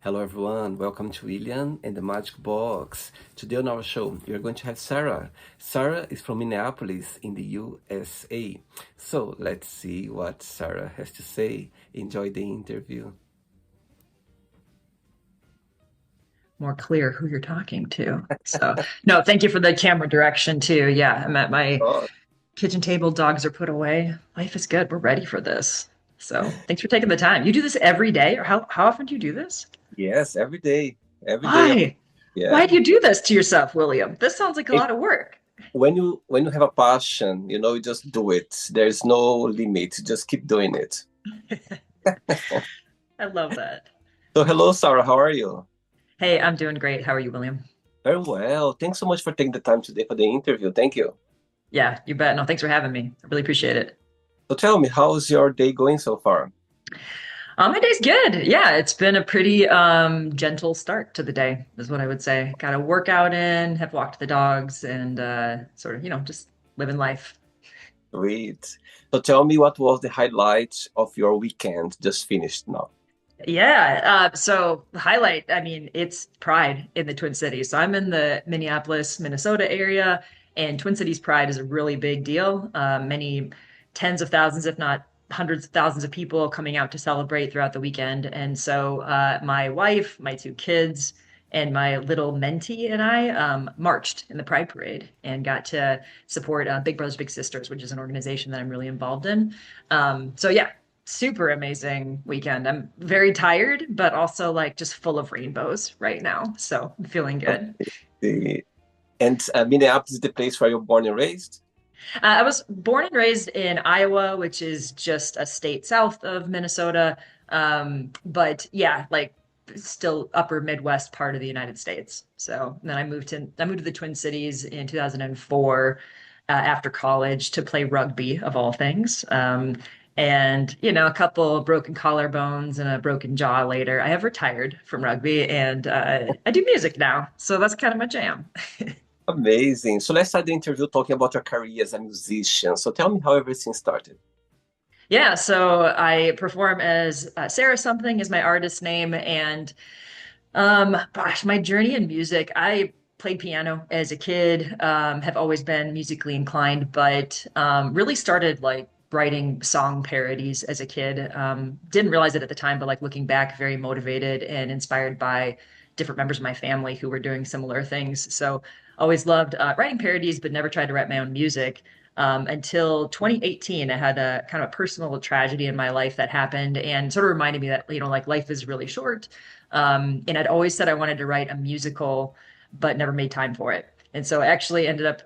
Hello, everyone. Welcome to William and the Magic Box. Today on our show, we are going to have Sarah. Sarah is from Minneapolis in the USA. So let's see what Sarah has to say. Enjoy the interview. More clear who you're talking to. So, no, thank you for the camera direction too. Yeah, I'm at my Oh, kitchen table. Dogs are put away. Life is good. We're ready for this. So, thanks for taking the time. You do this every day, or how often do you do this? yes, every day. Every day. Why? Yeah. Why do you do this to yourself, William? This sounds like a It, lot of work. when you have a passion, you just do it. There's no limit. Just keep doing it. I love that. So hello, Sarah. How are you? Hey, I'm doing great. How are you, William? Very well. Thanks so much for taking the time today for the interview. Thank you. Yeah, you bet. No, thanks for having me. I really appreciate it. So tell me, how's your day going so far? My day's good. Yeah, it's been a pretty gentle start to the day, is what I would say. Got a workout in, have walked the dogs, and sort of, just living life. Great. So tell me what was the highlight of your weekend just finished now? Yeah. So the highlight, I mean, it's Pride in the Twin Cities. So I'm in the Minneapolis, Minnesota area, and Twin Cities Pride is a really big deal. Many tens of thousands, if not hundreds of thousands of people coming out to celebrate throughout the weekend. And so my wife, my two kids, and my little mentee and I marched in the Pride Parade and got to support Big Brothers Big Sisters, which is an organization that I'm really involved in. So yeah, super amazing weekend. I'm very tired, but also like just full of rainbows right now. So I'm feeling good. The, and Minneapolis is the place where you're born and raised? I was born and raised in Iowa, which is just a state south of Minnesota. But yeah, like still upper Midwest part of the United States. So then I moved to the Twin Cities in 2004 after college to play rugby of all things. And a couple broken collarbones and a broken jaw later, I have retired from rugby and I do music now. So that's kind of my jam. Amazing. So let's start the interview talking about your career as a musician. So tell me how everything started. Yeah, so I perform as Sarah something is my artist name, and gosh, my journey in music. I played piano as a kid, have always been musically inclined, but really started like writing song parodies as a kid. Didn't realize it at the time, but like looking back, very motivated and inspired by different members of my family who were doing similar things. So always loved writing parodies, but never tried to write my own music. Until 2018, I had a kind of a personal tragedy in my life that happened and sort of reminded me that, like life is really short. And I'd always said I wanted to write a musical, but never made time for it. And so I actually ended up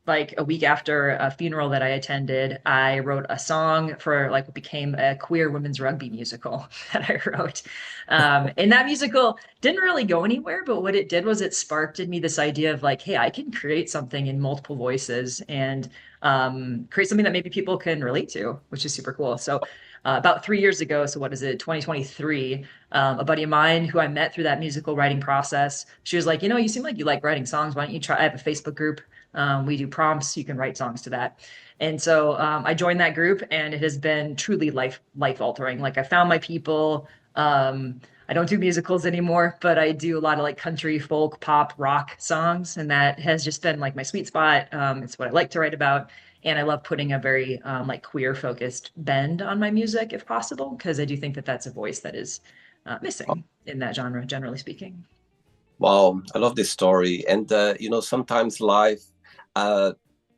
like a week after a funeral that I attended, I wrote a song for like what became a queer women's rugby musical that I wrote. And that musical didn't really go anywhere, but what it did was it sparked in me this idea of like, hey, I can create something in multiple voices and create something that maybe people can relate to, which is super cool. So about 3 years ago, so what is it, 2023, a buddy of mine who I met through that musical writing process, she was like, you seem like you like writing songs. Why don't you try? I have a Facebook group. We do prompts. You can write songs to that. And so I joined that group, and it has been truly life altering. Like I found my people. I don't do musicals anymore, but I do a lot of like country, folk, pop, rock songs, and that has just been like my sweet spot. It's what I like to write about, and I love putting a very like queer focused bend on my music if possible, because I do think that that's a voice that is missing in that genre, generally speaking. Wow, I love this story. And sometimes life uh,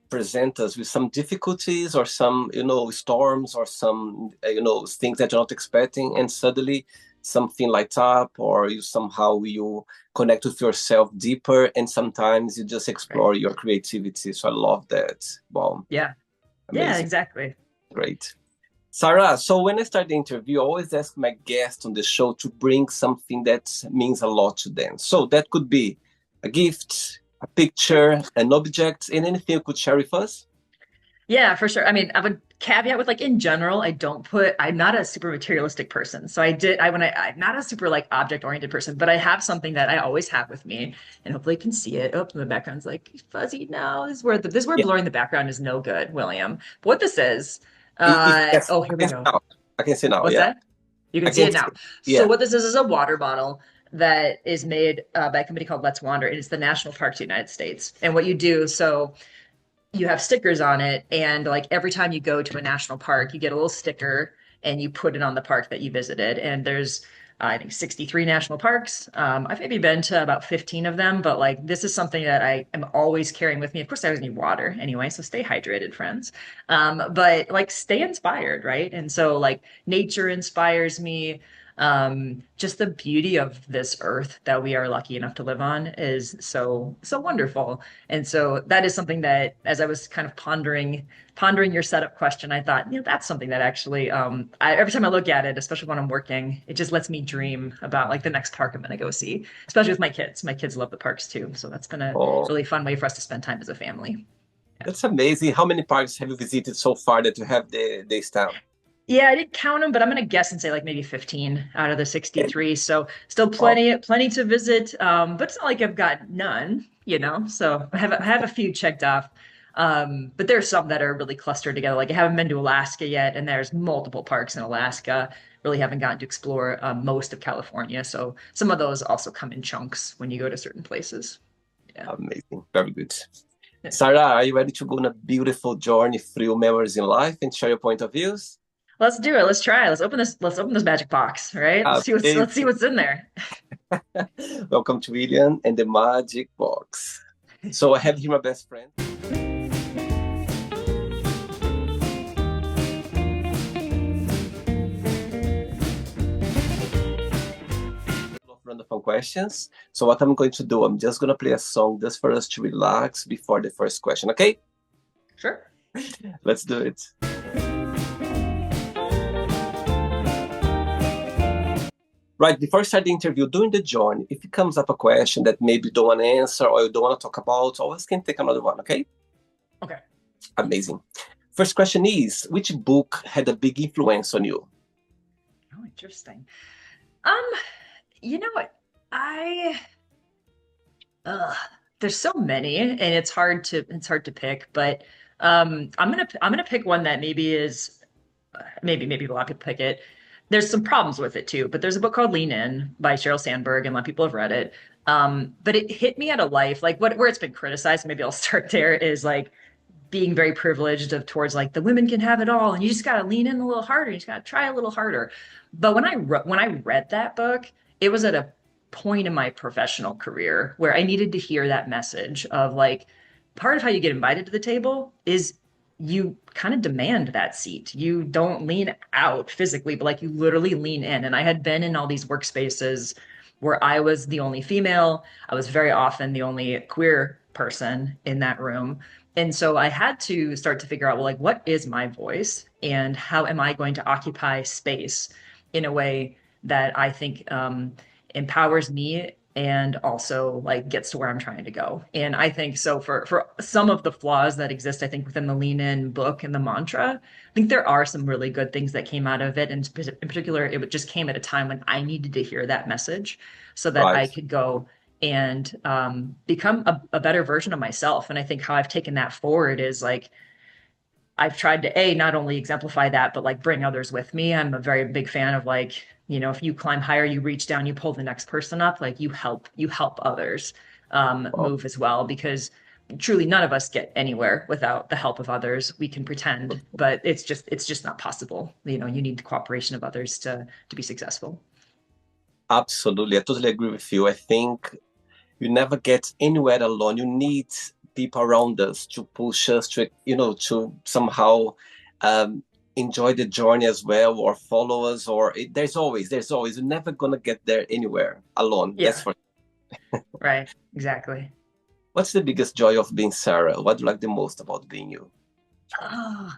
present us with some difficulties or some storms or some things that you're not expecting, and suddenly something lights up, or you connect with yourself deeper, and sometimes you just Right. explore your creativity. So I love that. Wow, Yeah. Yeah, amazing. exactly. Great. Sarah, so when I start the interview, I always ask my guests on the show to bring something that means a lot to them. So that could be a gift, a picture, an object, and anything you could share with us. Yeah, for sure. I mean, I would caveat with like in general, I'm not a super materialistic person. So I'm not a super like object oriented person, but I have something that I always have with me and hopefully you can see it. Oh, the background's like fuzzy now. This is where Yeah, blurring the background is no good, William. What this is, yes, oh, here I we can see go. now. I can see now. What's Yeah. that? You I can see it can't. now. So Yeah. what this is a water bottle that is made by a company called Let's Wander. It is the national parks of the United States. And what you do, so you have stickers on it, and like every time you go to a national park you get a little sticker and you put it on the park that you visited. And there's I think 63 national parks. I've maybe been to about 15 of them, but like this is something that I am always carrying with me. Of course I always need water anyway, so stay hydrated, friends. But like stay inspired, right? And so like nature inspires me. Just the beauty of this earth that we are lucky enough to live on is so wonderful. And so that is something that, as I was kind of pondering your setup question, I thought, that's something that actually, every time I look at it, especially when I'm working, it just lets me dream about like the next park I'm going to go see, especially with my kids. My kids love the parks too. So that's been a Oh, really fun way for us to spend time as a family. Yeah. that's amazing. How many parks have you visited so far that you have the stamp? Yeah, I didn't count them, but I'm gonna guess and say like maybe 15 out of the And 63. So still wow, plenty to visit. But it's not like I've got none. So I have a few checked off. But there's some that are really clustered together. Like I haven't been to Alaska yet, and there's multiple parks in Alaska. Really haven't gotten to explore most of California. So some of those also come in chunks when you go to certain places. Yeah. amazing. Very good. Sarah, are you ready to go on a beautiful journey through memories in life and share your point of views? Let's do it. Let's try. Let's open this magic box, right? Let's see Amazing. what's in there. Welcome to William and the Magic Box. So I have here my best friend. Of random questions. So what I'm going to do, I'm just going to play a song just for us to relax before the first question. Okay, Sure. let's do it. Right, before I start the interview, during the journey, if it comes up a question that maybe you don't want to answer or you don't want to talk about, always can take another one, okay? Okay. Amazing. First question is, which book had a big influence on you? Oh, interesting. Um, you know what? I uh there's so many and it's hard to pick, but I'm gonna pick one that maybe is maybe a lot of people pick it. There's some problems with it too, but there's a book called Lean In by Sheryl Sandberg, and a lot of people have read it. But it hit me at a life like what where it's been criticized. Maybe I'll start there is like being very privileged of towards like the women can have it all and you just got to lean in a little harder, you just got to try a little harder. But when I read that book, it was at a point in my professional career where I needed to hear that message of like part of how you get invited to the table is you kind of demand that seat. You don't lean out physically, but like you literally lean in. And I had been in all these workspaces where I was the only female. I was very often the only queer person in that room. And so I had to start to figure out, well, like, what is my voice and how am I going to occupy space in a way that I think empowers me and also like gets to where I'm trying to go. And I think so for some of the flaws that exist, I think within the Lean In book and the mantra, I think there are some really good things that came out of it. And in particular, it just came at a time when I needed to hear that message so that Right. I could go and become a better version of myself. And I think how I've taken that forward is like I've tried to not only exemplify that, but like bring others with me. I'm a very big fan of like, if you climb higher, you reach down, you pull the next person up, like you help others Wow. move as well, because truly none of us get anywhere without the help of others. We can pretend, but it's just not possible. You need the cooperation of others to be successful. Absolutely. I totally agree with you. I think you never get anywhere alone. You need people around us to push us to somehow um, enjoy the journey as well or follow us there's always you're never gonna get there anywhere alone. That's Yeah, for right. Exactly. What's the biggest joy of being Sarah? What do you like the most about being you? Oh,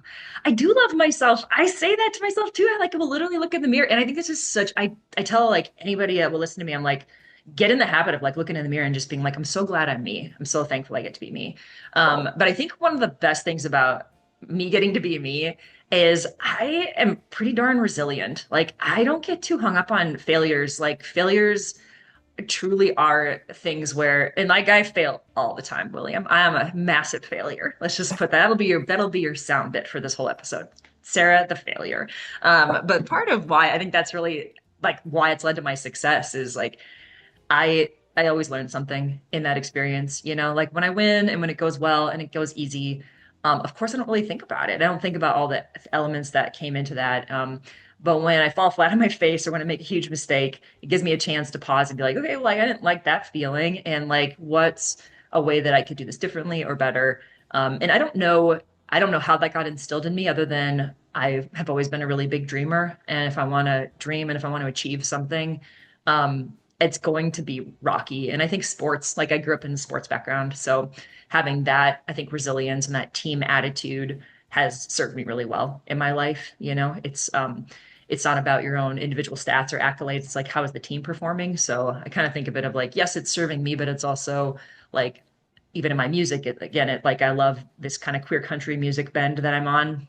I do love myself. I say that to myself too. I like will literally look in the mirror, and I think this is such. I tell like anybody that will listen to me, I'm like, get in the habit of like looking in the mirror and just being like, I'm so glad I'm me. I'm so thankful I get to be me. Wow. But I think one of the best things about me getting to be me is I am pretty darn resilient. Like I don't get too hung up on failures. Like failures truly are things where, and like I fail all the time, William. I am a massive failure. Let's just put that'll be your sound bit for this whole episode. Sarah the failure. But part of why I think that's really like why it's led to my success is like I always learn something in that experience, you know, like when I win and when it goes well and it goes easy. Of course, I don't really think about it. I don't think about all the elements that came into that. But when I fall flat on my face or when I make a huge mistake, it gives me a chance to pause and be like, okay, well, like I didn't like that feeling, and like, what's a way that I could do this differently or better? And I don't know how that got instilled in me, other than I have always been a really big dreamer, and if I want to dream and if I want to achieve something, it's going to be rocky. And I think sports, like I grew up in a sports background, so having that, I think resilience and that team attitude has served me really well in my life. You know, it's not about your own individual stats or accolades. It's like, how is the team performing? So I kind of think of it of like, yes, it's serving me, but it's also like, even in my music, it like I love this kind of queer country music bend that I'm on,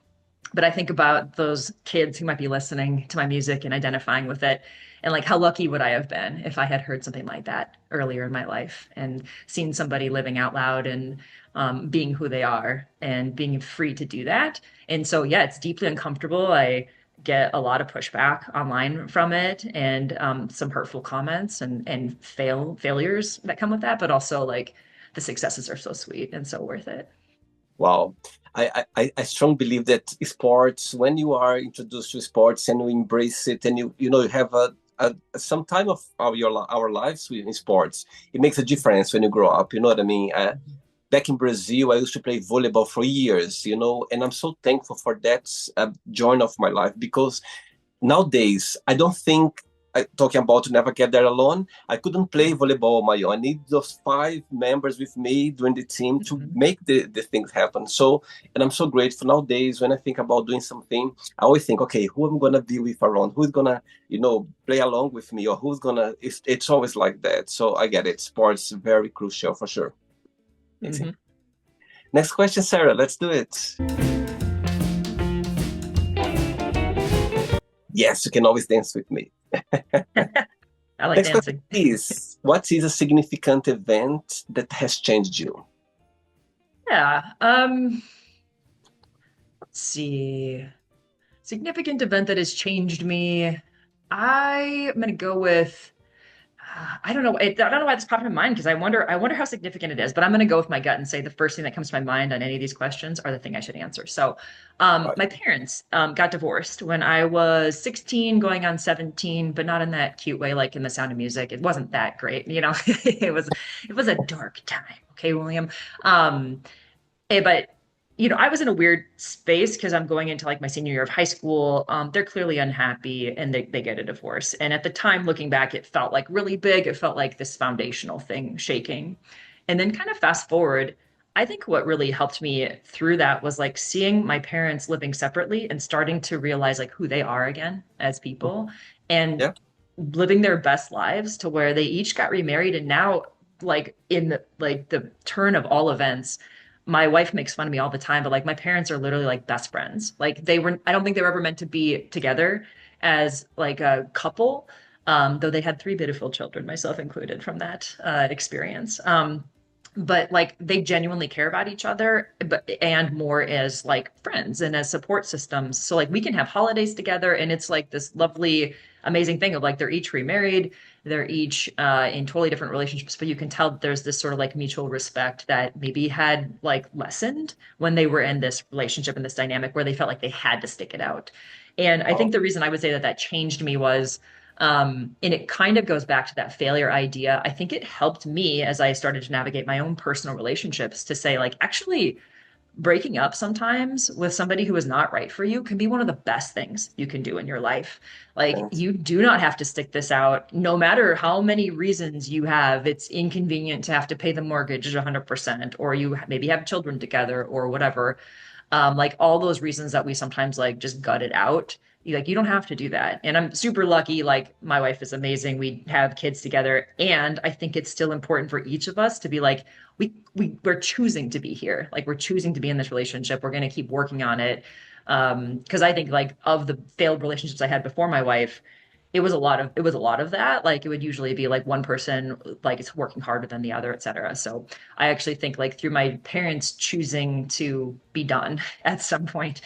but I think about those kids who might be listening to my music and identifying with it. And like, how lucky would I have been if I had heard something like that earlier in my life and seen somebody living out loud and being who they are and being free to do that. And so, yeah, it's deeply uncomfortable. I get a lot of pushback online from it, and some hurtful comments and failures that come with that. But also, like, the successes are so sweet and so worth it. Wow. I strongly believe that sports, when you are introduced to sports and you embrace it and you have some time of our lives in sports, it makes a difference when you grow up. You know what I mean? Back in Brazil, I used to play volleyball for years, and I'm so thankful for that journey of my life because nowadays, I don't think, talking about to never get there alone, I couldn't play volleyball on my own. I need those five members with me during the team to Mhm. make the things happen. So, and I'm so grateful nowadays when I think about doing something, I always think, okay, who am I going to be with around? Who's going to, play along with me or who's going to, it's always like that. So I get it. Sports very crucial for sure. Mhm. Next question, Sarah, let's do it. Yes, you can always dance with me. I like Next question dancing. is, what is a significant event that has changed you? Yeah. Let's see. Significant event that has changed me. I'm gonna go with I don't know. I don't know why this popped in my mind because I wonder how significant it is. But I'm going to go with my gut and say the first thing that comes to my mind on any of these questions are the thing I should answer. So, Right. my parents got divorced when I was 16, going on 17, but not in that cute way, like in The Sound of Music. It wasn't that great, you know. It was a dark time. Okay, William. Um, but I was in a weird space because I'm going into like my senior year of high school. They're clearly unhappy and they get a divorce. And at the time, looking back, it felt like really big. It felt like this foundational thing shaking. And then kind of fast forward, I think what really helped me through that was like seeing my parents living separately and starting to realize like who they are again as people and Yeah. living their best lives to where they each got remarried. And now, like in the turn of all events, my wife makes fun of me all the time, but like my parents are literally like best friends. Like I don't think they were ever meant to be together as like a couple, though they had three beautiful children, myself included, from that experience. But like they genuinely care about each other, but and more as like friends and as support systems. So like we can have holidays together, and it's like this lovely, amazing thing of like they're each remarried, they're each in totally different relationships, but you can tell that there's this sort of like mutual respect that maybe had like lessened when they were in this relationship and this dynamic where they felt like they had to stick it out. And I Oh, think the reason I would say that that changed me was, and it kind of goes back to that failure idea. I think it helped me as I started to navigate my own personal relationships to say, like, actually, breaking up sometimes with somebody who is not right for you can be one of the best things you can do in your life. Like, thanks. you do not have to stick this out, no matter how many reasons you have. It's inconvenient to have to pay the mortgage 100%, or you maybe have children together, or whatever. Like all those reasons that we sometimes like just gut it out. You don't have to do that. And I'm super lucky. Like my wife is amazing. We have kids together, and I think it's still important for each of us to be like, we're choosing to be here. Like we're choosing to be in this relationship. We're going to keep working on it. Because I think like of the failed relationships I had before my wife, it was a lot of that. Like it would usually be like one person like it's working harder than the other, et cetera. So I actually think like through my parents choosing to be done at some point,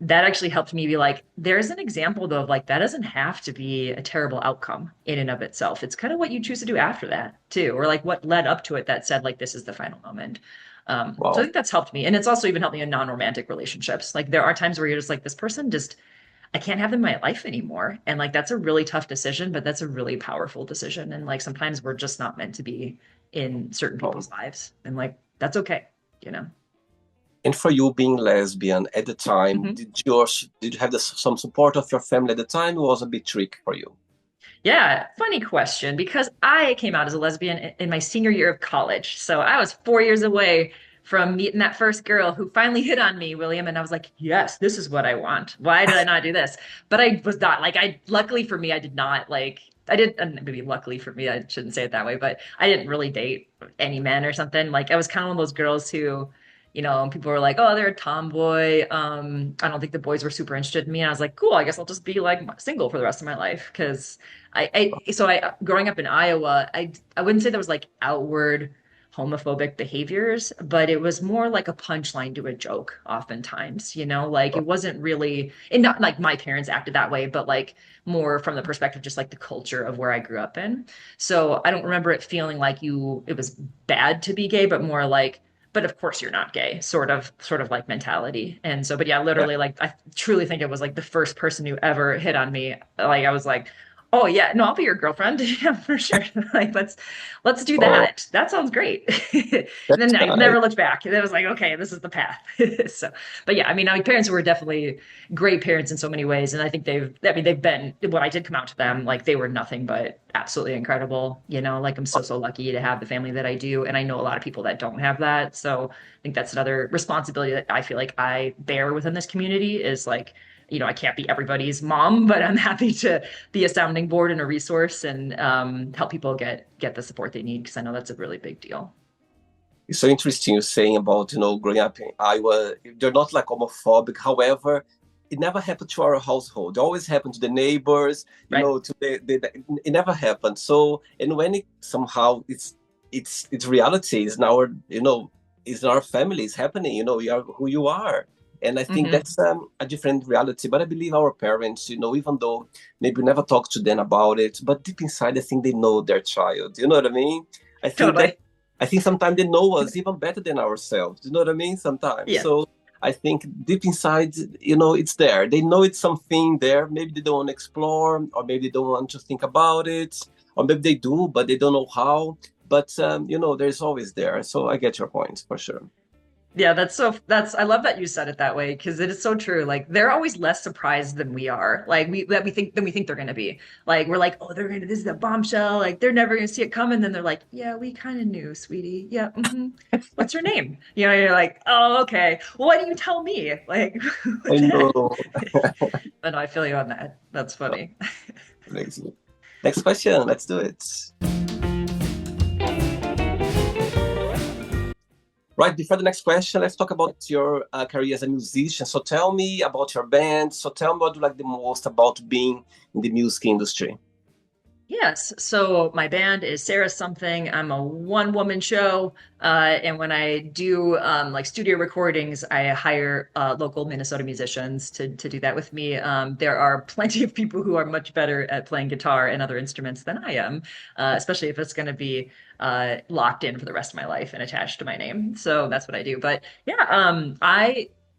that actually helped me be like, there's an example though of like that doesn't have to be a terrible outcome in and of itself. It's kind of what you choose to do after that too, or like what led up to it that said like this is the final moment. So I Wow. think that's helped me, and it's also even helped me in non-romantic relationships. Like there are times where you're just like, this person just I can't have them in my life anymore, and like that's a really tough decision, but that's a really powerful decision. And like sometimes we're just not meant to be in certain Um, people's lives, and like that's okay, you know. and for you being lesbian at the time, Mhm. did you have some support of your family at the time? It was a bit tricky for you. Yeah, funny question because I came out as a lesbian in my senior year of college. So I was 4 years away from meeting that first girl who finally hit on me, William, and I was like, yes, this is what I want. Why did I not do this? But I was not like luckily for me, I did not like I did and maybe luckily for me, I shouldn't say it that way, but I didn't really date any men or something. Like I was kind of one of those girls who people were like, oh, they're a tomboy. I don't think the boys were super interested in me. And I was like, cool, I guess I'll just be like single for the rest of my life. Because growing up in Iowa, I wouldn't say there was like outward homophobic behaviors, but it was more like a punchline to a joke oftentimes, like it wasn't really, and not like my parents acted that way, but like more from the perspective, just like the culture of where I grew up in. So I don't remember it feeling like it was bad to be gay, but more like, but of course you're not gay, sort of like mentality. And so, but yeah, Yeah. literally, like I truly think it was like the first person who ever hit on me. Like I was like, oh yeah, no, I'll be your girlfriend. Yeah, for sure. Like let's do Oh, that. That sounds great. And that's then I nice. never looked back. And it was like, okay, this is the path. So, but yeah, I mean, my parents were definitely great parents in so many ways, and I think they've been when I did come out to them, like they were nothing but absolutely incredible. Like I'm so lucky to have the family that I do, and I know a lot of people that don't have that. So I think that's another responsibility that I feel like I bear within this community is like, I can't be everybody's mom, but I'm happy to be a sounding board and a resource and help people get the support they need because I know that's a really big deal. It's so interesting you saying about, growing up in Iowa. They're not like homophobic. However, it never happened to our household. It always happened to the neighbors, Right. to it never happened. So, and when it somehow it's reality, it's in our, it's in our family, it's happening, you are who you are. And I think Hmm. that's a different reality. But I believe our parents, even though maybe we never talk to them about it, but deep inside, I think they know their child. You know what I mean? I think that Totally. I think sometimes they know us even better than ourselves. You know what I mean? Sometimes. Yeah. So I think deep inside, it's there. They know it's something there. Maybe they don't want to explore, or maybe they don't want to think about it, or maybe they do, but they don't know how. But there's always there. So I get your point for sure. Yeah, I love that you said it that way because it is so true. Like they're always less surprised than we are. Like we think they're gonna be. Like we're like, oh, this is a bombshell. Like they're never gonna see it coming. Then they're like, yeah, we kind of knew, sweetie. Yeah. What's your name? You're like, oh, okay. Well, why didn't you tell me? Like, I what the heck? know. But no, I feel you on that. That's funny. Crazy. Next question. Let's do it. Right, before the next question, let's talk about your career as a musician. So tell me about your band. So tell me what you like the most about being in the music industry. Yes. So my band is Sarah Something. I'm a one-woman show. And when I do like studio recordings, I hire local Minnesota musicians to do that with me. There are plenty of people who are much better at playing guitar and other instruments than I am, especially if it's going to be locked in for the rest of my life and attached to my name. So that's what I do. But yeah,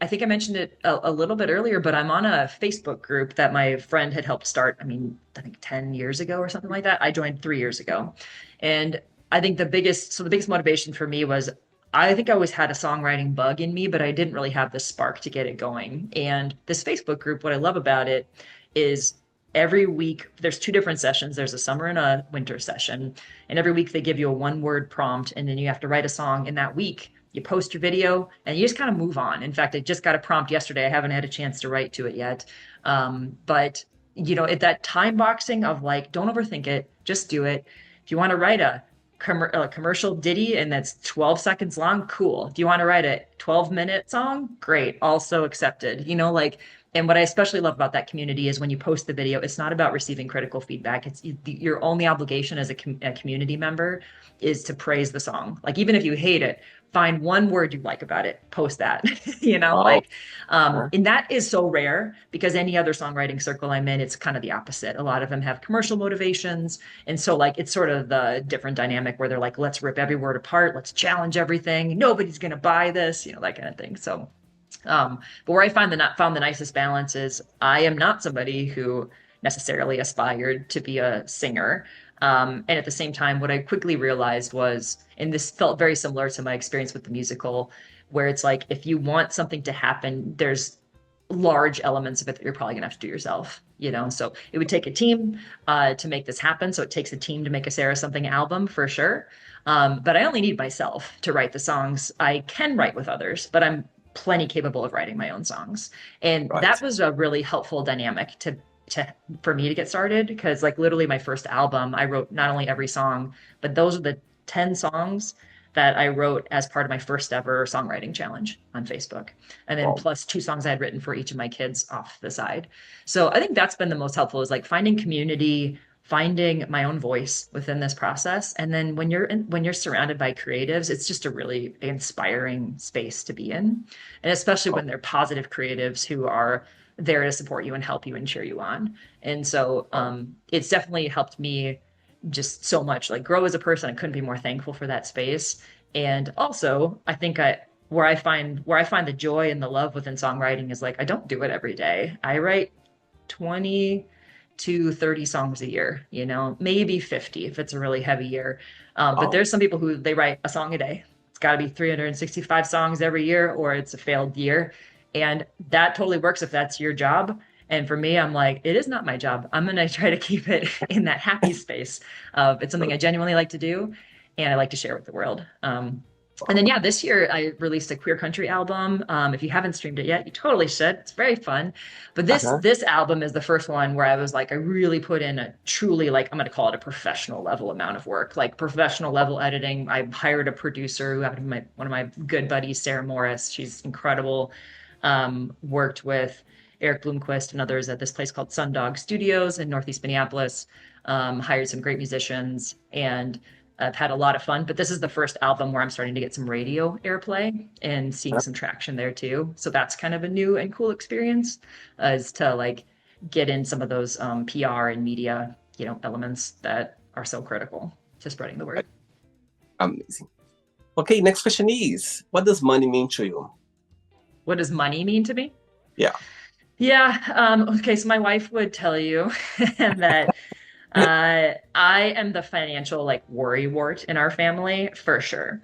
I think I mentioned it a little bit earlier, but I'm on a Facebook group that my friend had helped start. I mean, I think 10 years ago or something like that. I joined 3 years ago. And I think the biggest motivation for me was I think I always had a songwriting bug in me, but I didn't really have the spark to get it going. And this Facebook group, what I love about it is every week there's two different sessions. There's a summer and a winter session. And every week they give you a one-word prompt, and then you have to write a song in that week. You post your video and you just kind of move on. In fact, I just got a prompt yesterday. I haven't had a chance to write to it yet. But at that time boxing of like, don't overthink it, just do it. If you want to write a commercial ditty and that's 12 seconds long, cool. Do you want to write a 12-minute song? Great, also accepted. Like And what I especially love about that community is when you post the video, it's not about receiving critical feedback. It's your only obligation as a community member is to praise the song. Like even if you hate it, find one word you like about it, post that. Wow. Uh, And that is so rare because any other songwriting circle I'm in, it's kind of the opposite. A lot of them have commercial motivations, and so like it's sort of the different dynamic where they're like, let's rip every word apart, let's challenge everything. Nobody's gonna buy this, that kind of thing. So but where I find the not found the nicest balance is I am not somebody who necessarily aspired to be a singer. And at the same time, what I quickly realized was, and this felt very similar to my experience with the musical, where it's like if you want something to happen, there's large elements of it that you're probably gonna have to do yourself. So it would take a team to make this happen. So it takes a team to make a Sarah Something album for sure. But I only need myself to write the songs. I can write with others, but I'm plenty capable of writing my own songs. And that right. was a really helpful dynamic to for me to get started because like literally my first album, I wrote not only every song, but those are the 10 songs that I wrote as part of my first ever songwriting challenge on Facebook. And then Wow. plus 2 songs I had written for each of my kids off the side. So I think that's been the most helpful is like finding community, finding my own voice within this process. And then when you're surrounded by creatives, it's just a really inspiring space to be in. And especially Wow. when they're positive creatives who are there to support you and help you and cheer you on. And so Wow. it's definitely helped me just so much like grow as a person. I couldn't be more thankful for that space. And also, I think I where I find the joy and the love within songwriting is like I don't do it every day. I write 20 to 30 songs a year, maybe 50 if it's a really heavy year. But Wow. there's some people who they write a song a day. It's got to be 365 songs every year or it's a failed year. And that totally works if that's your job. And for me, I'm like, it is not my job. I'm going to try to keep it in that happy space of it's something I genuinely like to do and I like to share with the world. And then, yeah, this year I released a queer country album. If you haven't streamed it yet, you totally should. It's very fun. But this Uh-huh. this album is the first one where I was like, I really put in a truly like I'm going to call it a professional level amount of work, like professional level editing. I hired a producer who happened to be one of my good buddies, Sarah Morris. She's incredible. Worked with Eric Bloomquist and others at this place called Sundog Studios in Northeast Minneapolis. Hired some great musicians and I've had a lot of fun, but this is the first album where I'm starting to get some radio airplay and seeing some traction there too. So that's kind of a new and cool experience, is to like get in some of those PR and media, elements that are so critical to spreading the word. Amazing. Okay, next question is, what does money mean to you? What does money mean to me? Yeah. Yeah. Okay. So my wife would tell you that I am the financial like worry wart in our family for sure.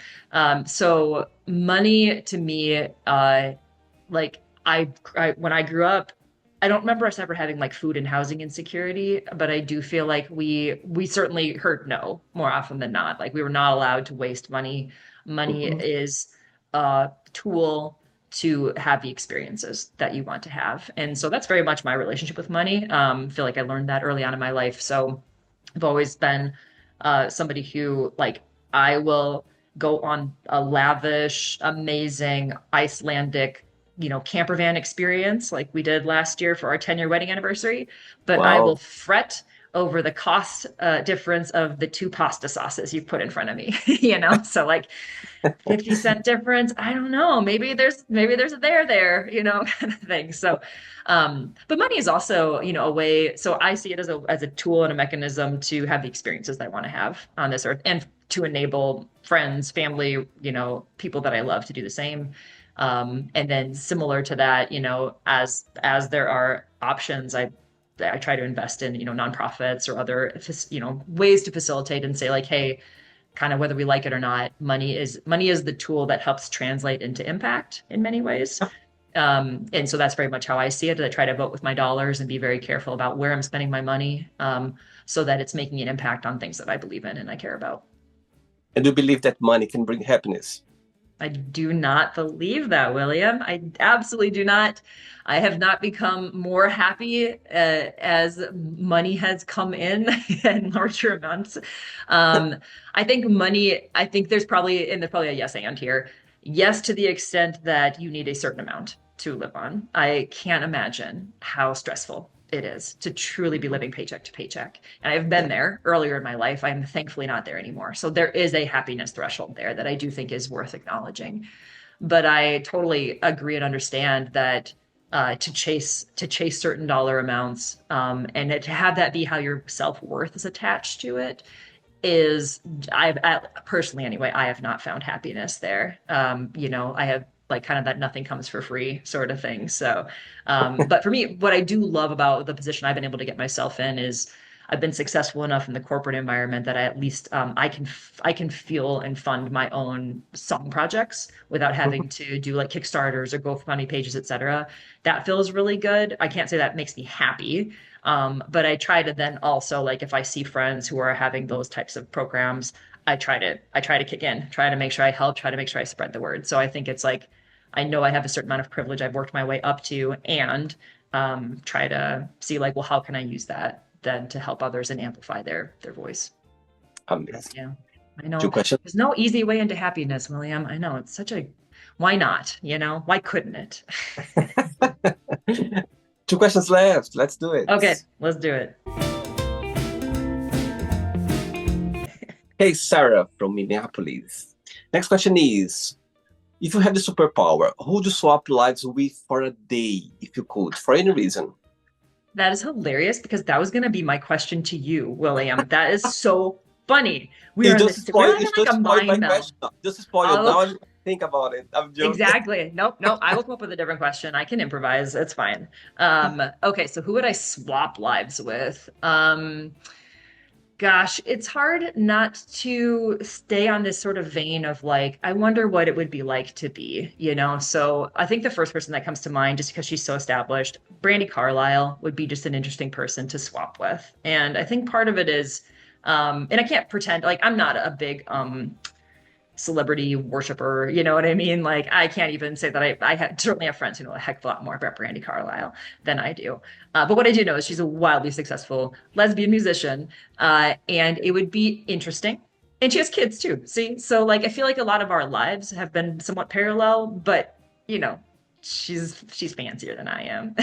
So money to me, like when I grew up, I don't remember us ever having like food and housing insecurity, but I do feel like we certainly heard no more often than not. Like we were not allowed to waste money. Money Mhm. is a tool to have the experiences that you want to have. And so that's very much my relationship with money. I feel like I learned that early on in my life. So I've always been somebody who like I will go on a lavish, amazing Icelandic, camper van experience like we did last year for our 10-year wedding anniversary, but I will Wow. fret over the cost difference of the 2 pasta sauces you put in front of me, So like 50-cent difference. I don't know. Maybe there's a there, kind of thing. So, but money is also, a way. So I see it as a tool and a mechanism to have the experiences that I want to have on this earth and to enable friends, family, people that I love to do the same. And then similar to that, as there are options, I try to invest in, nonprofits or other, ways to facilitate and say like, hey, kind of whether we like it or not, money is the tool that helps translate into impact in many ways. And so that's very much how I see it. I try to vote with my dollars and be very careful about where I'm spending my money, so that it's making an impact on things that I believe in and I care about. And do you believe that money can bring happiness? I do not believe that, William. I absolutely do not. I have not become more happy as money has come in in larger amounts. Um, I think there's probably a yes and here. Yes, to the extent that you need a certain amount. to live on. I can't imagine how stressful it is to truly be Mhm. living paycheck to paycheck. And I've been Yeah. there earlier in my life. I'm thankfully not there anymore. So there is a happiness threshold there that I do think is worth acknowledging. But I totally agree and understand that to chase certain dollar amounts, and to have that be how your self-worth is attached to it is personally anyway, I have not found happiness there. I have like kind of that nothing comes for free sort of thing. So, but for me, what I do love about the position I've been able to get myself in is I've been successful enough in the corporate environment that I at least I can feel and fund my own song projects without having to do like Kickstarters or GoFundMe pages, etc. That feels really good. I can't say that makes me happy, but I try to then also like if I see friends who are having those types of programs, I try to kick in, try to make sure I help, try to make sure I spread the word. So I think it's like I know I have a certain amount of privilege I've worked my way up to, and try to see like, well, how can I use that then to help others and amplify their voice. But Amazing. yeah, I Two know questions. there's no easy way into happiness, William. I know it's such a why not? Why couldn't it? Two questions left. Let's do it. Okay, let's do it. Hey, Sarah from Minneapolis. Next question is, if you had the superpower, who would you swap lives with for a day, if you could, for any reason? That is hilarious because that was going to be my question to you, William. That is so funny. We are in this. We're You like in like just a spoiled my mind meld. question. Just spoiled. Oh, Now I think about it. I'm joking. exactly. Nope, nope. I will come up with a different question. I can improvise. It's fine. Okay, so who would I swap lives with? Gosh, it's hard not to stay on this sort of vein of like, I wonder what it would be like to be. So I think the first person that comes to mind, just because she's so established, Brandy Carlisle would be just an interesting person to swap with. And I think part of it is, and I can't pretend like I'm not a big celebrity worshiper. You know what I mean? Like I can't even say that certainly have friends who know a heck of a lot more about Brandy Carlisle than I do. But what I do know is she's a wildly successful lesbian musician, and it would be interesting. And she has kids too. See, so like I feel like a lot of our lives have been somewhat parallel, but you know, she's fancier than I am.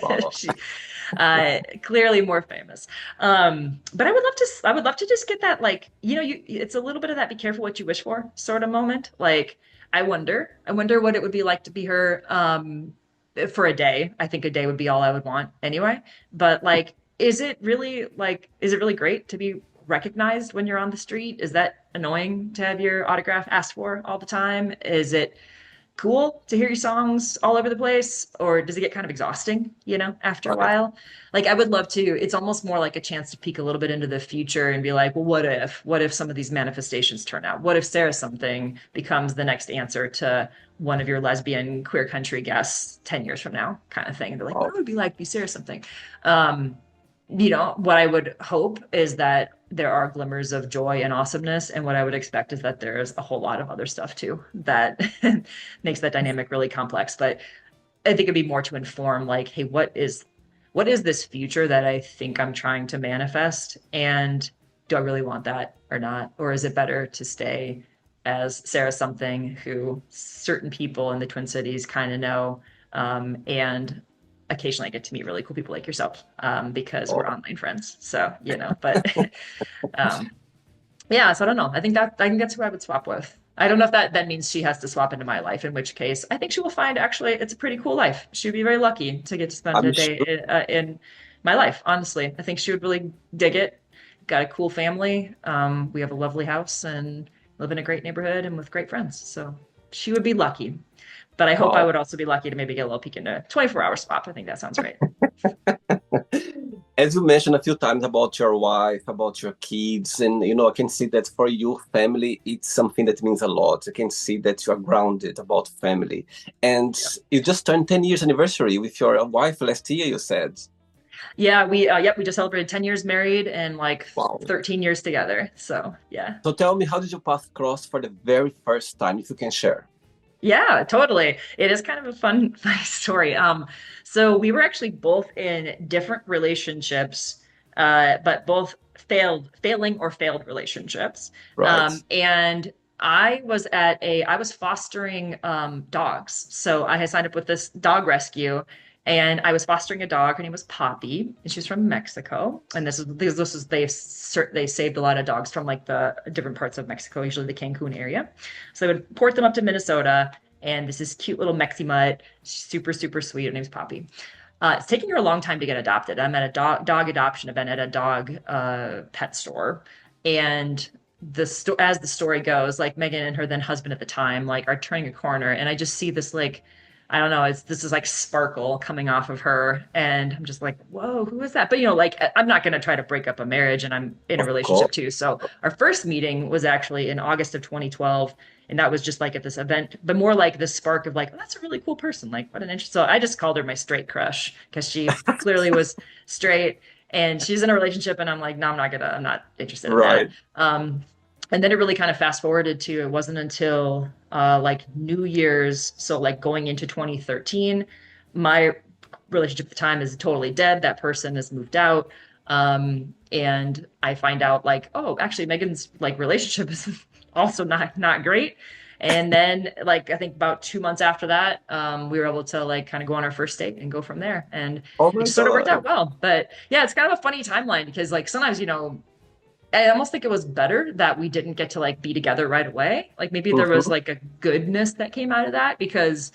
Wow. She clearly more famous. But I would love to just get that like, it's a little bit of that be careful what you wish for sort of moment. Like, I wonder what it would be like to be her for a day. I think a day would be all I would want anyway. But like, is it really great to be recognized when you're on the street? Is that annoying to have your autograph asked for all the time? Is it cool to hear your songs all over the place, or does it get kind of exhausting, after a Right. while? Like I would love to, it's almost more like a chance to peek a little bit into the future and be like, well, what if some of these manifestations turn out? What if Sarah something becomes the next answer to one of your lesbian queer country guests 10 years from now, kind of thing? And be like, what Wow. would it be like to be Sarah something? Um, what I would hope is that there are glimmers of joy and awesomeness. And what I would expect is that there's a whole lot of other stuff too that makes that dynamic really complex. But I think it'd be more to inform like, hey, what is this future that I think I'm trying to manifest? And do I really want that or not? Or is it better to stay as Sarah something who certain people in the Twin Cities kind of know, and occasionally I get to meet really cool people like yourself, because we're Oh. online friends. So, but um, yeah, so I don't know. I think that's who I would swap with. I don't know if that then means she has to swap into my life, in which case I think she will find actually it's a pretty cool life. She'd be very lucky to get to spend a I'm day sure. in my life, honestly. I think she would really dig it. Got a cool family. We have a lovely house and live in a great neighborhood and with great friends. So she would be lucky. But I hope I Wow. would also be lucky to maybe get a little peek into 24-hour swap. I think that sounds great. As you mentioned a few times about your wife, about your kids, and I can see that for your family, it's something that means a lot. I can see that you are grounded about family. And Yeah. you just turned 10 years anniversary with your wife last year, you said. Yeah, we just celebrated 10 years married and like Wow. 13 years together. So, yeah. So tell me, how did you pass cross for the very first time, if you can share? Yeah, totally. It is kind of a fun, funny story. So we were actually both in different relationships, but both failing or failed relationships. Right. And I was fostering dogs. So I had signed up with this dog rescue and I was fostering a dog. Her name was Poppy, and she's from Mexico. And they saved a lot of dogs from like the different parts of Mexico, usually the Cancun area. So they would port them up to Minnesota, and this is cute little Mexi mutt, super, super sweet. Her name's Poppy. It's taking her a long time to get adopted. I'm at a dog adoption event at a dog pet store, and as the story goes, like Megan and her then husband at the time like are turning a corner, and I just see this like I don't know, this is like sparkle coming off of her, and I'm just like, whoa, who is that? But like I'm not gonna try to break up a marriage, and I'm in a Of relationship course. too. So our first meeting was actually in August of 2012, and that was just like at this event, but more like the spark of like, oh, that's a really cool person. Like, what an interest. So I just called her my straight crush because she clearly was straight and she's in a relationship. And I'm like, no, I'm not interested in that. Right. And then it really kind of fast forwarded to it wasn't until like New Year's. So like going into 2013, my relationship at the time is totally dead. That person has moved out. And I find out like, oh, actually Megan's like relationship is also not great. And then like I think about 2 months after that, we were able to like kind of go on our first date and go from there. And Oh it my just sort of worked out God. well. But yeah, it's kind of a funny timeline because like sometimes, I almost think it was better that we didn't get to like be together right away. Like maybe there was Hmm. like a goodness that came out of that because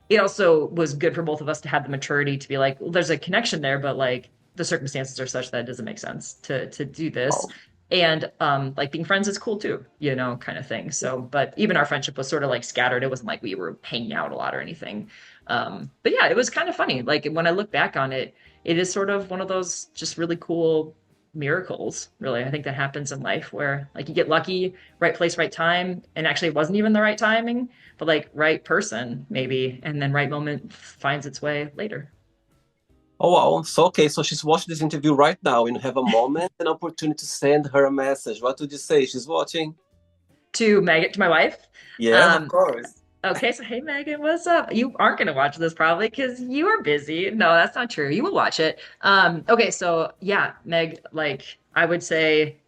it also was good for both of us to have the maturity to be like, well, there's a connection there, but like the circumstances are such that it doesn't make sense to do this. Oh, And like being friends is cool too, kind of thing. So, but even our friendship was sort of like scattered. It wasn't like we were hanging out a lot or anything. But yeah, it was kind of funny. Like when I look back on it, it is sort of one of those just really cool miracles, really. I think that happens in life where like you get lucky, right place, right time, and actually it wasn't even the right timing, but like right person maybe, and then right moment finds its way later. oh wow. So okay, so she's watching this interview right now and you have a moment, an opportunity to send her a message. What would you say? She's watching? To Megan, to my wife. Yes, of Um, course. okay, so hey Megan, what's up? You aren't gonna watch this probably because you are busy. No, that's not true. You will watch it. Okay, so yeah, Meg, like I would say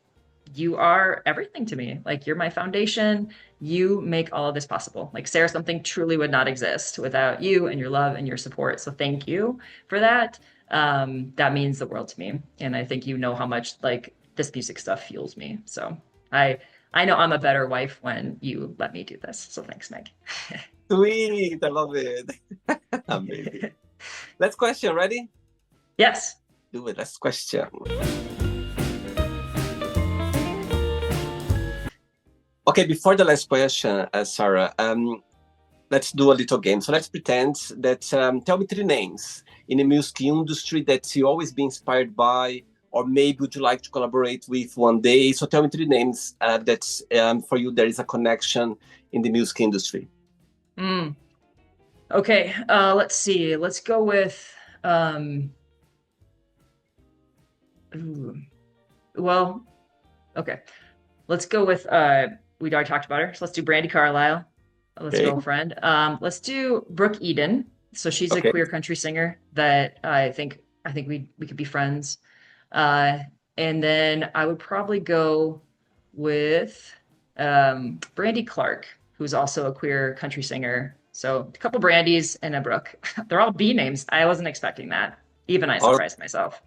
you are everything to me. Like you're my foundation. You make all of this possible. Like Sarah, something truly would not exist without you and your love and your support. So thank you for that. That means the world to me. And I think you know how much like this music stuff fuels me. So I I know I'm a better wife when you let me do this. So thanks, Meg. Sweet. I love it. Amazing. Last question. Ready? Yes. Do it. Last question. Okay, before the last question, Sarah, let's do a little game. So let's pretend that tell me three names in the music industry that you always be inspired by, or maybe would you like to collaborate with one day. So tell me three names that for you there is a connection in the music industry. Mm. Okay. Let's see. Let's go with um ooh, well, okay. Let's go with we already talked about her. So let's do Brandy Carlisle. Let's Okay. girlfriend. Let's do Brooke Eden. So she's a Okay. queer country singer that I think we could be friends. Uh, and then I would probably go with Brandy Clark, who's also a queer country singer. So a couple Brandys and a Brooke. They're all B names. I wasn't expecting that. Even I All surprised myself.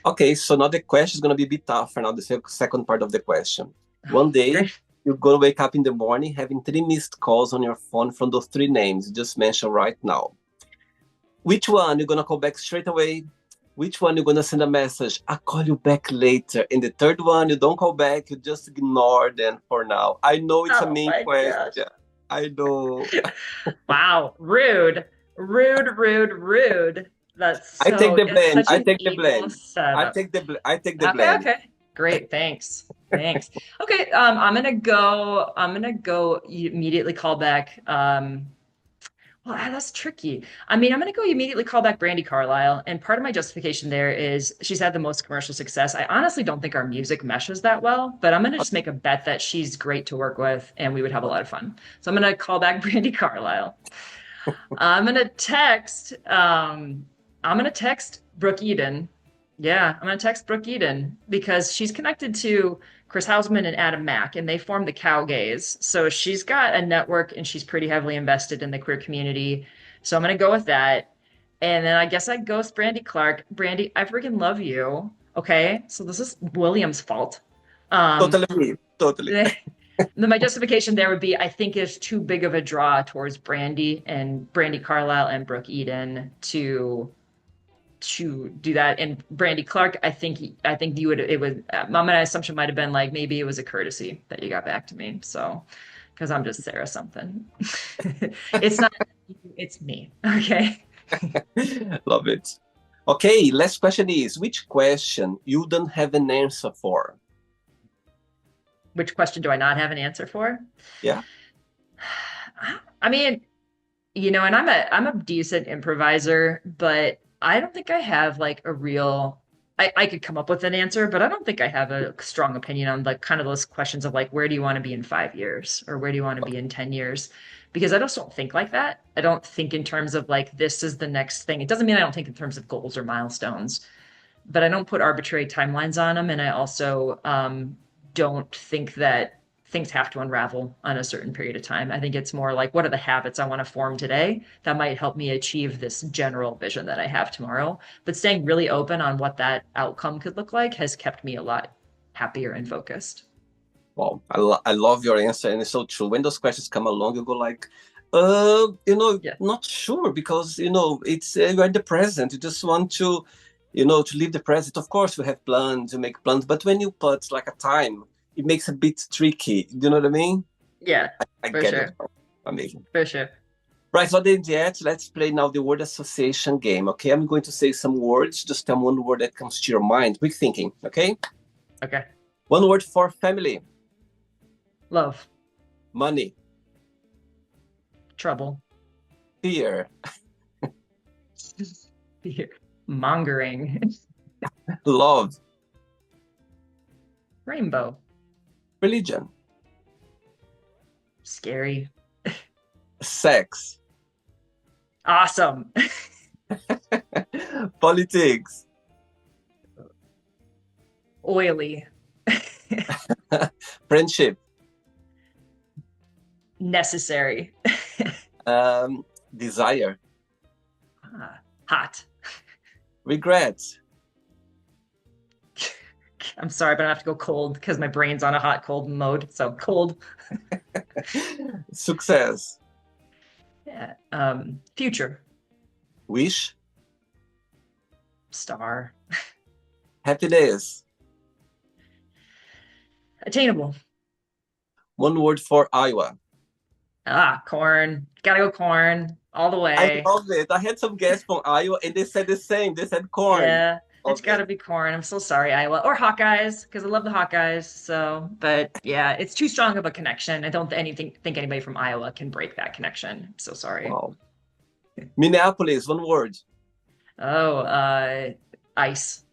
Okay, so now the question is going to be a bit tougher now, the second part of the question. One day, Great. you're going to wake up in the morning having three missed calls on your phone from those three names you just mentioned right now. Which one you're going to call back straight away? Which one you're going to send a message? I'll call you back later. And the third one, you don't call back, you just ignore them for now. I know it's a Oh mean my gosh. question. I know. Wow, rude, rude, rude, rude. I take the It's blame. such I an take the evil blame. setup. I take the Okay, blame. okay. Great, thanks. Thanks. Okay, I'm gonna go immediately call back. Well, that's tricky. I mean, I'm gonna go immediately call back Brandy Carlisle, and part of my justification there is she's had the most commercial success. I honestly don't think our music meshes that well, but I'm gonna just make a bet that she's great to work with and we would have a lot of fun. So I'm gonna call back Brandy Carlisle. I'm gonna text um I'm gonna text Brooke Eden Yeah, I'm gonna text Brooke Eden because she's connected to Chris Hausman and Adam Mack, and they formed the Cow Gaze. So she's got a network and she's pretty heavily invested in the queer community. So I'm gonna go with that. And then I guess I'd ghost Brandy Clark. Brandy, I freaking love you. Okay, so this is William's fault. Um, Totally me. Totally. then my justification there would be I think it's too big of a draw towards Brandy and Brandy Carlisle and Brooke Eden to do that. And Brandy Clark, I think you would it would my assumption might have been like maybe it was a courtesy that you got back to me. So because I'm just Sarah something. It's not you, it's me. Okay. Love it. Okay, last question is, which question you don't have an answer for? Which question do I not have an answer for? Yeah. I mean, and I'm a decent improviser, but I don't think I have like a real I could come up with an answer, but I don't think I have a strong opinion on like kind of those questions of like where do you want to be in 5 years or where do you want to be in 10 years? Because I just don't think like that. I don't think in terms of like this is the next thing. It doesn't mean I don't think in terms of goals or milestones, but I don't put arbitrary timelines on them. And I also don't think that things have to unravel on a certain period of time. I think it's more like, what are the habits I want to form today that might help me achieve this general vision that I have tomorrow? But staying really open on what that outcome could look like has kept me a lot happier and focused. Well, I love your answer, and it's so true. When those questions come along, you go like, Yeah. not sure because it's you're in the present. You just want to live the present. Of course, you have plans, you make plans, but when you put like a time, it makes a bit tricky. Do you know what I mean? Yeah, I for get it. sure. Amazing. For sure. Right, so then yet, let's play now the word association game. Okay, I'm going to say some words. Just tell me one word that comes to your mind. Quick thinking. Okay, Okay. one word for family, Love, money, trouble, fear, fear, mongering, love, rainbow, religion, scary, sex, awesome, politics, oily, friendship, necessary, desire, hot. regrets, I'm sorry, but I have to go cold because my brain's on a hot cold mode. So cold. success, Yeah. Future. wish, Star. happiness. Attainable. One word for Iowa. Corn. Gotta go corn all the I way. love it. I had some guests from Iowa and they said the same. They said corn. Yeah, it's Love gotta it. be corn. I'm so sorry, Iowa. Or Hawkeyes, because I love the Hawkeyes. So, but yeah, it's too strong of a connection. I don't think anybody from Iowa can break that connection. I'm so sorry. Wow. Minneapolis, one word. Oh, ice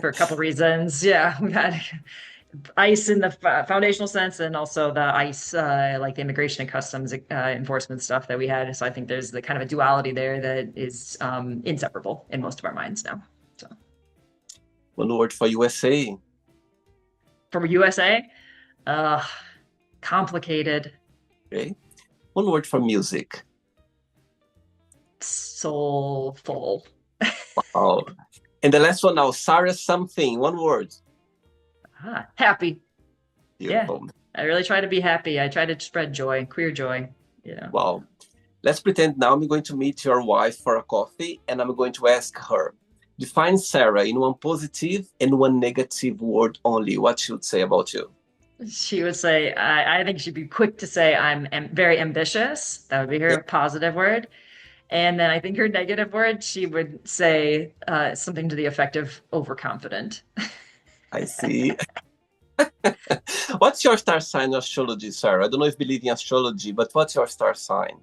for a couple reasons. Yeah, we've had ICE in the foundational sense, and also the ICE, like the immigration and customs enforcement stuff that we had. So I think there's the kind of a duality there that is inseparable in most of our minds now. So One word for USA. from USA, uh, complicated, Okay. One word for music. soulful, Oh. And the last one now, Sarah something. One word. happy. Yeah, Beautiful. I really try to be happy. I try to spread joy, queer joy. Wow. Let's pretend now I'm going to meet your wife for a coffee and I'm going to ask her, define Sarah in one positive and one negative word only. What she would say about you? She would say, I think she'd be quick to say I'm very ambitious. That would be Yeah, her positive word. And then I think her negative word, she would say something to the effect of overconfident. I see. What's your star sign in astrology, Sarah? I don't know if you believe in astrology, but what's your star sign?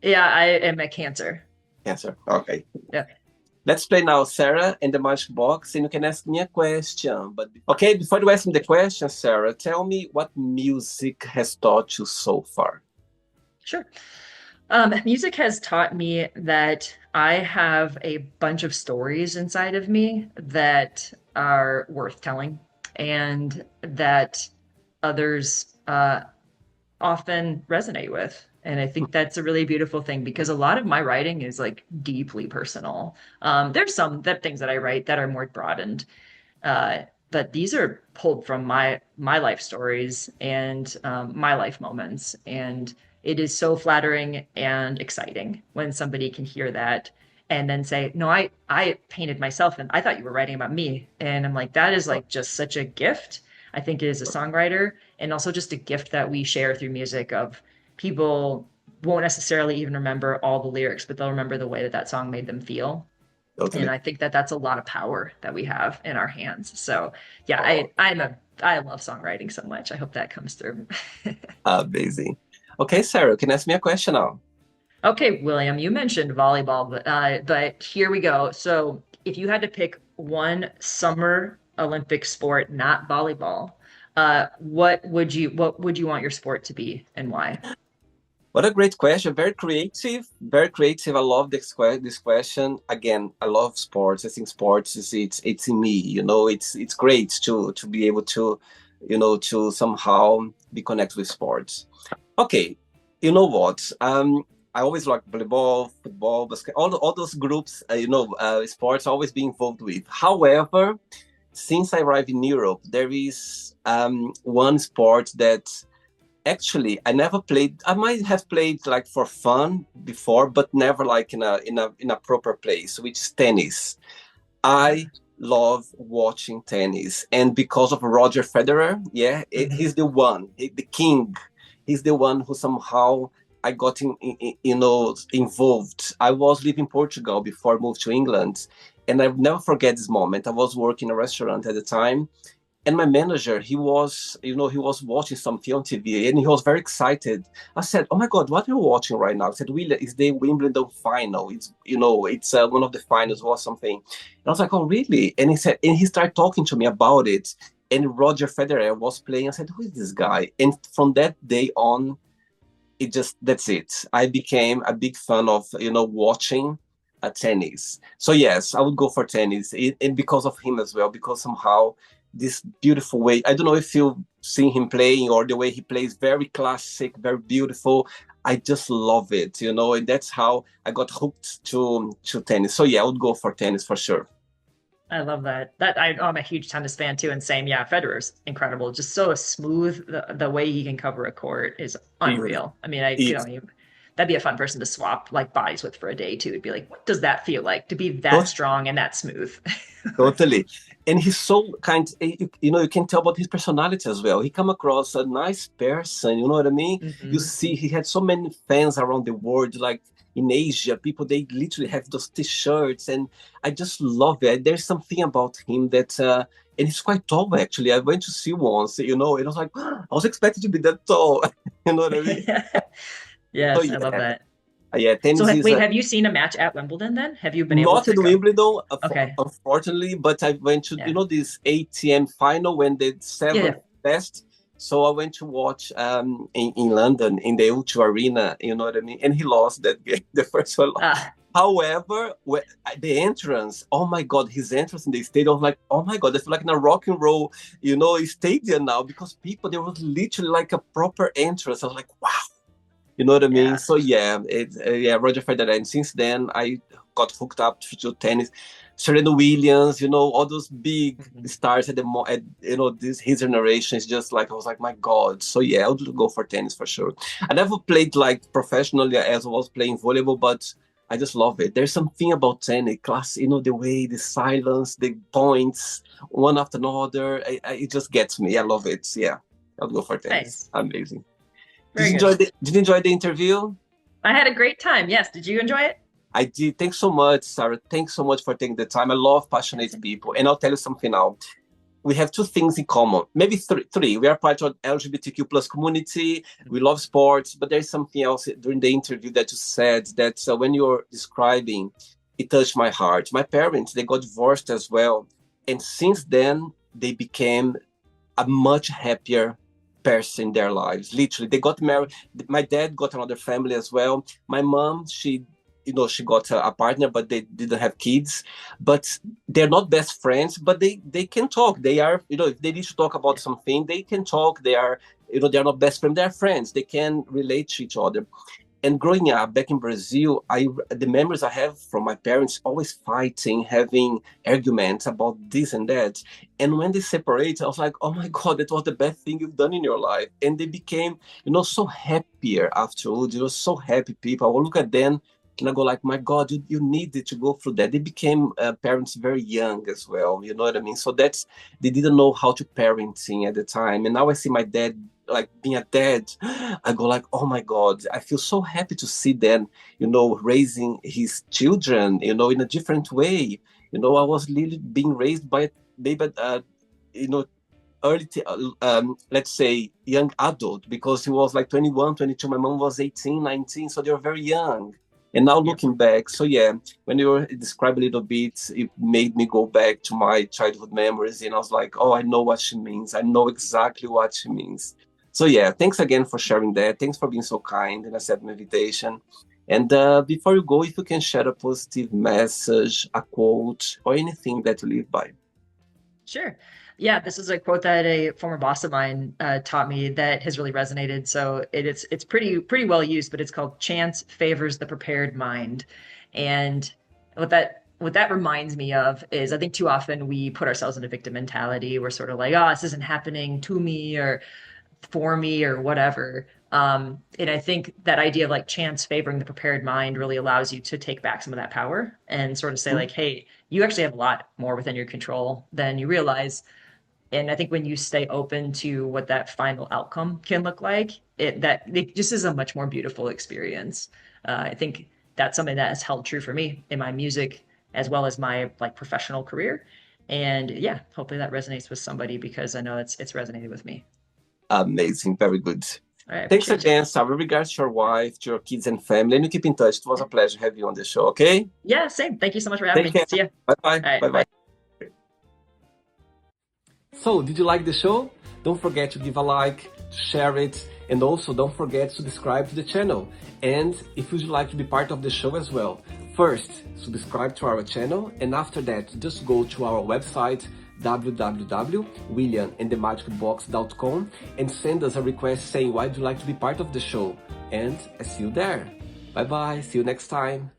Yeah, I am a Cancer. Cancer. Okay. Yeah. Let's play now, Sarah, and the magic box, and you can ask me a question. But okay, before you ask me the question, Sarah, tell me what music has taught you so far. Sure. Music has taught me that I have a bunch of stories inside of me that are worth telling and that others often resonate with. And I think that's a really beautiful thing because a lot of my writing is like deeply personal. There's some that things that I write that are more broadened, uh, but these are pulled from my life stories and my life moments, and it is so flattering and exciting when somebody can hear that and then say, "No, I painted myself, and I thought you were writing about me." And I'm like, that is like just such a gift. I think it is a songwriter, and also just a gift that we share through music. Of people won't necessarily even remember all the lyrics, but they'll remember the way that that song made them feel. And Totally. I think that that's a lot of power that we have in our hands. So yeah, Oh, I love songwriting so much. I hope that comes through. amazing. Okay, Sarah, can you ask me a question now? Okay, William, you mentioned volleyball, but here we go. So if you had to pick one summer Olympic sport, not volleyball, what would you want your sport to be and why? What a great question. Very creative. Very creative. I love this question. Again, I love sports. I think sports is it's in me. It's great to be able to, to somehow be connected with sports. Okay, you know what? I always like volleyball, football, basketball, all those groups. Sports I always be involved with. However, since I arrived in Europe, there is one sport that actually I never played. I might have played like for fun before, but never like in a proper place, which is tennis. I love watching tennis, and because of Roger Federer, yeah, Mhm. he's the one, the king. He's the one who somehow I got involved. I was living in Portugal before I moved to England, and I'll never forget this moment. I was working in a restaurant at the time, and my manager, he was watching something on TV, and he was very excited. I said, "Oh my God, what are you watching right now?" He said, "Will, it's the Wimbledon final. It's one of the finals or something." And I was like, "Oh, really?" And he started talking to me about it. And Roger Federer was playing. I said, "Who is this guy?" And from that day on, that's it. I became a big fan of watching tennis. So yes, I would go for tennis, and because of him as well, because somehow this beautiful way. I don't know if you've seen him playing or the way he plays, very classic, very beautiful. I just love it, and that's how I got hooked to tennis. So yeah, I would go for tennis for sure. I love that. I'm a huge tennis fan too, and same, yeah, Federer's incredible. Just so smooth. The way he can cover a court is Beautiful. unreal. I mean, I could It's only that'd be a fun person to swap like bodies with for a day too. It'd be like, what does that feel like to be that strong and that smooth? Totally. And he's so kind, you can tell about his personality as well. He come across a nice person, you know what I mean? You Hmm. see, he had so many fans around the world, like in Asia, people, they literally have those t-shirts, and I just love it. There's something about him and he's quite tall, actually. I went to see once, and I was like, I was expected to be that tall. You know what I mean? So Yes, I love yeah, that. yeah, So tennis is wait, have you seen a match at Wimbledon then? Have you been able not to at go? Wimbledon, Okay. unfortunately, but I went to, Yeah. this ATM final when the Yeah, yeah. seventh best. So I went to watch in London in the O2 Arena, you know what I mean? And he lost that game, the first one. Ah, However, the entrance, oh my God, his entrance in the stadium, I was like, oh my God, I feel like in a rock and roll, stadium now, because there was literally like a proper entrance. I was like, wow, you know what I mean? yeah. So yeah, Roger Federer. And since then, I got hooked up to tennis. Serena Williams, all those big Mhm. stars this his generation is just like I was like, my God. So yeah, I would go for tennis for sure. I never played like professionally as I was playing volleyball, but I just love it. There's something about tennis class, the way the silence, the points, one after another. It just gets me. I love it. Yeah, I'll go for tennis. Nice. Amazing. Did Very you good. enjoy the interview? I had a great time. Yes. Did you enjoy it? I did. Thanks so much, Sarah. Thanks so much for taking the time. I love Yes. passionate people. And I'll tell you something now. We have two things in common, maybe three. We are part of LGBTQ plus community. We love sports, but there's something else during the interview that you said that when you're describing, it touched my heart. My parents, they got divorced as well. And since then, they became a much happier person in their lives. Literally, they got married. My dad got another family as well. My mom, she she got a partner, but they didn't have kids. But they're not best friends, but they can talk. They are, if they need to talk about Yeah. something, they can talk. They are, they're not best friends. They're friends. They can relate to each other. And growing up back in Brazil, the memories I have from my parents always fighting, having arguments about this and that. And when they separated, I was like, oh my God, that was the best thing you've done in your life. And they became, so happier afterwards. You know, so happy people. I will look at them and I go like, my God, you needed to go through that. They became parents very young as well. You know what I mean? So they didn't know how to parenting at the time. And now I see my dad like being a dad, I go like, oh my God, I feel so happy to see them, raising his children, in a different way. I was really being raised by maybe, you know, let's say young adult, because he was like 21, 22. My mom was 18, 19. So they were very young. And now Yeah. looking back, so yeah, when you were describing a little bit, it made me go back to my childhood memories. And I was like, oh, I know what she means. I know exactly what she means. So yeah, thanks again for sharing that. Thanks for being so kind and accepting my invitation. And before you go, if you can share a positive message, a quote, or anything that you live by. Sure. Yeah, this is a quote that a former boss of mine taught me that has really resonated. So it's pretty well used, but it's called "Chance favors the prepared mind." And what that reminds me of is I think too often we put ourselves in a victim mentality. We're sort of like, oh, this isn't happening to me or for me or whatever. And I think that idea of like chance favoring the prepared mind really allows you to take back some of that power and sort of say like, hey, you actually have a lot more within your control than you realize. And I think when you stay open to what that final outcome can look like, it just is a much more beautiful experience. I think that's something that has held true for me in my music as well as my like professional career. And yeah, hopefully that resonates with somebody because I know it's resonated with me. Amazing, very good. All right, I Thanks appreciate you. again, Sarah. Regards to your wife, to your kids and family, and you keep in touch. It was a pleasure having you on the show. Okay, Yeah, same. Thank you so much for having take me. care. See ya. Bye bye. All Bye right, bye. bye. So, did you like the show? Don't forget to give a like, share it, and also don't forget to subscribe to the channel. And if you'd like to be part of the show as well, first subscribe to our channel, and after that, just go to our website www.williamandthemagicbox.com and send us a request saying why would you like to be part of the show. And I see you there. Bye bye. See you next time.